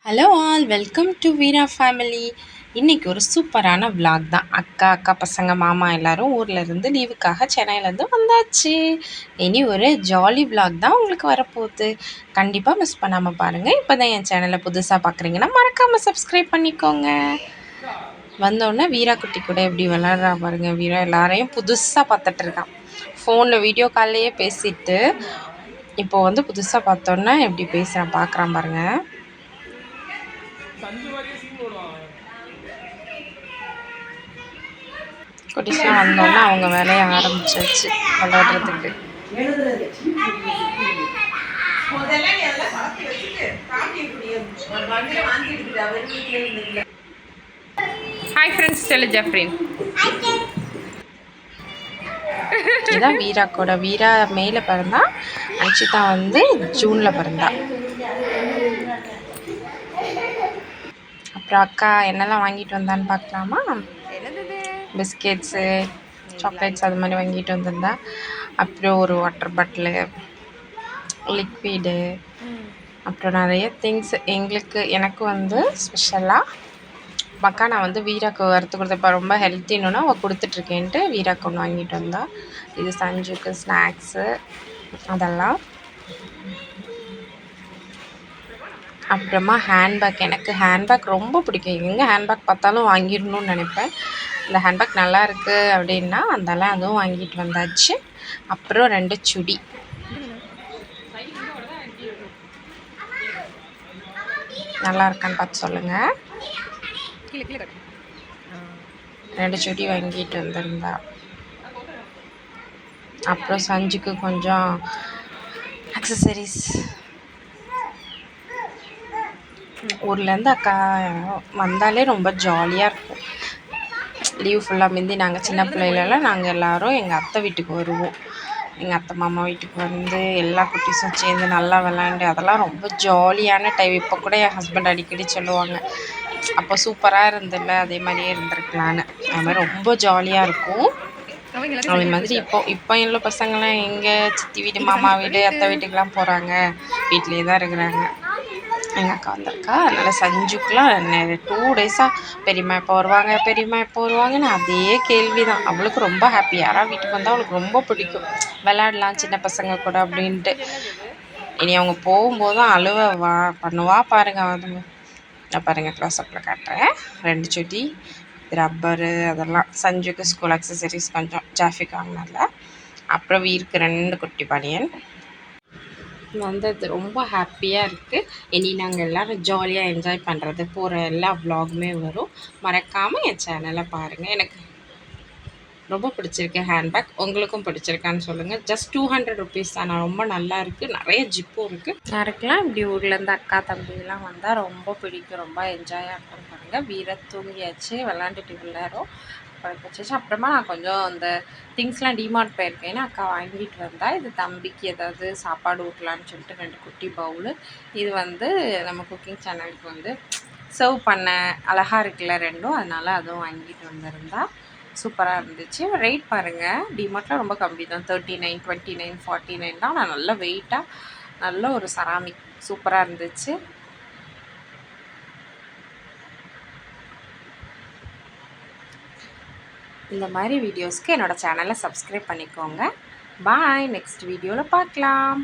Hello all, welcome to Veera family. இன்றைக்கி ஒரு சூப்பரான விலாக் தான். அக்கா பசங்க மாமா எல்லோரும் ஊரில் இருந்து லீவுக்காக சென்னையிலேருந்து வந்தாச்சு. இனி ஒரு ஜாலி விலாக் தான் உங்களுக்கு வரப்போகுது. கண்டிப்பாக மிஸ் பண்ணாமல் பாருங்கள். இப்போ தான் என் சேனலை புதுசாக பார்க்குறீங்கன்னா மறக்காமல் சப்ஸ்கிரைப் பண்ணிக்கோங்க. வந்தோடனே வீரா குட்டி கூட எப்படி விளாட்றா பாருங்கள். வீரா எல்லாரையும் புதுசாக பார்த்துட்ருக்கான். ஃபோனில் வீடியோ கால்லையே பேசிட்டு இப்போது வந்து புதுசாக பார்த்தோன்னே எப்படி பேசுகிறான் பார்க்குறான் பாருங்கள். குட்டிஸ்லாம் வந்தோன்னா அவங்க வேலையை ஆரம்பிச்சாச்சு விளையாடுறதுக்கு. ஹாய் ஃப்ரெண்ட்ஸ், சொல்லு ஜாஃப்ரின். இதுதான் வீராக்கோட. வீரா மேல பிறந்தா, அன்ஷிதா வந்து ஜூனில் பிறந்தா. அப்புறம் அக்கா என்னெல்லாம் வாங்கிட்டு வந்தான்னு பார்க்கலாமா? பிஸ்கெட்ஸு, சாக்லேட்ஸ் அது மாதிரி வாங்கிட்டு வந்திருந்தா. அப்புறம் ஒரு வாட்டர் பாட்டிலு, லிக்விடு, அப்புறம் நிறைய திங்ஸ். எனக்கு வந்து ஸ்பெஷலாக மக்கா நான் வந்து வீராக்கு வறுத்து கொடுத்தப்ப ரொம்ப ஹெல்த்தின்னு அவள் கொடுத்துட்ருக்கேன்ட்டு வீராக்கு ஒன்று வாங்கிட்டு வந்தா. இது சஞ்சுக்கு ஸ்நாக்ஸு அதெல்லாம். அப்புறமா ஹேண்ட்பேக். எனக்கு ஹேண்ட்பேக் ரொம்ப பிடிக்கும். எங்கே ஹேண்ட்பேக் பார்த்தாலும் வாங்கிடணும்னு நினைப்பேன். இந்த ஹேண்ட்பேக் நல்லா இருக்குது அப்படின்னா அதெல்லாம் அதுவும் வாங்கிட்டு வந்தாச்சு. அப்புறம் 2 சுடி. நல்லா இருக்கான்னு பார்த்து சொல்லுங்கள். 2 சுடி வாங்கிட்டு வந்திருந்தா. அப்புறம் சஞ்சுக்கு கொஞ்சம் அக்சசரிஸ். ஊர்லேருந்து அக்கா வந்தாலே ரொம்ப ஜாலியாக இருக்கும். லீவ் ஃபுல்லாக முந்தி நாங்கள் சின்ன பிள்ளைகளெல்லாம் நாங்கள் எல்லோரும் எங்கள் அத்தை வீட்டுக்கு வருவோம். எங்கள் அத்தை மாமா வீட்டுக்கு வந்து எல்லா குட்டீஸும் சேர்ந்து நல்லா விளாண்டு அதெல்லாம் ரொம்ப ஜாலியான டைம். இப்போ கூட என் ஹஸ்பண்ட் அடிக்கடி சொல்லுவாங்க, அப்போ சூப்பராக இருந்தில்ல, அதே மாதிரியே இருந்திருக்கலான்னு. அது மாதிரி ரொம்ப ஜாலியாக இருக்கும். அதே மாதிரி இப்போ உள்ள பசங்களாம் எங்கே சித்தி வீடு மாமா வீடு அத்தை வீட்டுக்கெலாம் போகிறாங்க, வீட்டிலே தான் இருக்கிறாங்க. எங்கள் அக்கா வந்திருக்கா. அதனால் சஞ்சுக்கெலாம் 2 டேஸாக பெரியம்மா எப்போ வருவாங்கன்னு அதே கேள்வி தான். அவளுக்கு ரொம்ப ஹாப்பி. யாராவது வீட்டுக்கு வந்தால் அவளுக்கு ரொம்ப பிடிக்கும். விளையாடலாம் சின்ன பசங்க கூட அப்படின்ட்டு. இனி அவங்க போகும்போது தான் பண்ணுவா பாருங்கள். நான் பாருங்கள் க்ளோஸ்அப்பில் காட்டுறேன். 2 சுடி, ரப்பரு, அதெல்லாம் சஞ்சுக்கு ஸ்கூல் அக்சசரிஸ் கொஞ்சம் ஜாஃபிக் வாங்கினால. அப்புறம் வீருக்கு 2 குட்டி பனியன் வந்தது. ரொம்ப ஹாப்பியாக இருக்குது. இனி நாங்கள் எல்லோரும் ஜாலியாக என்ஜாய் பண்ணுறது போகிற எல்லா விலாகுமே வரும். மறக்காமல் என் சேனலை பாருங்கள். எனக்கு ரொம்ப பிடிச்சிருக்கு ஹேண்ட்பேக். உங்களுக்கும் பிடிச்சிருக்கான்னு சொல்லுங்கள். ஜஸ்ட் 200 ருபீஸ் தான். ரொம்ப நல்லா இருக்குது. நிறைய ஜிப்பும் இருக்குது. யாருக்கெல்லாம் இப்படி ஊர்லேருந்து அக்கா தம்பிலாம் வந்தால் ரொம்ப பிடிக்கும். ரொம்ப என்ஜாயாக இருக்கும் பாருங்கள். வீர தூங்கியாச்சு, விளாண்டுட்டு விளையாடும் படுக்க. அப்புறமா நான் கொஞ்சம் அந்த திங்ஸ்லாம் டிமார்ட் போயிருக்கேன். அக்கா வாங்கிட்டு வந்தால் இது தம்பிக்கு ஏதாவது சாப்பாடு ஊட்டலான்னு சொல்லிட்டு 2 குட்டி பவுலு. இது வந்து நம்ம குக்கிங் சேனலுக்கு வந்து சர்வ் பண்ண அழகாக இருக்குல்ல 2ம், அதனால் அதுவும் வாங்கிட்டு வந்திருந்தா. சூப்பராக இருந்துச்சு. ரேட் பாருங்கள், டிமார்ட்டில் ரொம்ப கம்மி தான். 39, 29, 49 தான். நான் நல்ல வெயிட்டாக நல்ல ஒரு செராமிக் சூப்பராக இருந்துச்சு. இந்த மாதிரி வீடியோஸ்க்கு என்னோடய சேனலை சப்ஸ்கிரைப் பண்ணிக்கோங்க. பாய். நெக்ஸ்ட் வீடியோவில் பார்க்கலாம்.